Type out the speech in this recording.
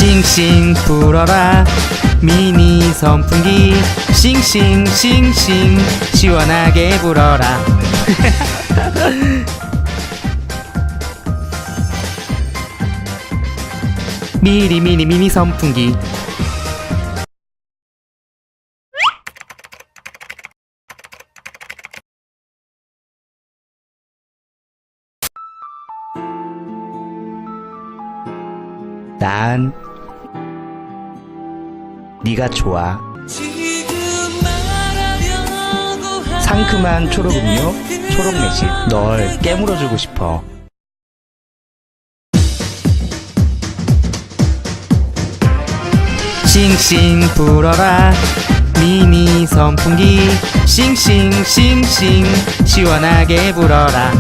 싱싱 불어라 미니 선풍기 싱싱싱싱 시원하게 불어라. 미니 선풍기. 난 네가 좋아. 상큼한 초록 음료, 초록 매실. 널 깨물어주고 싶어. 싱싱 불어라 미니 선풍기 싱싱싱싱 시원하게 불어라.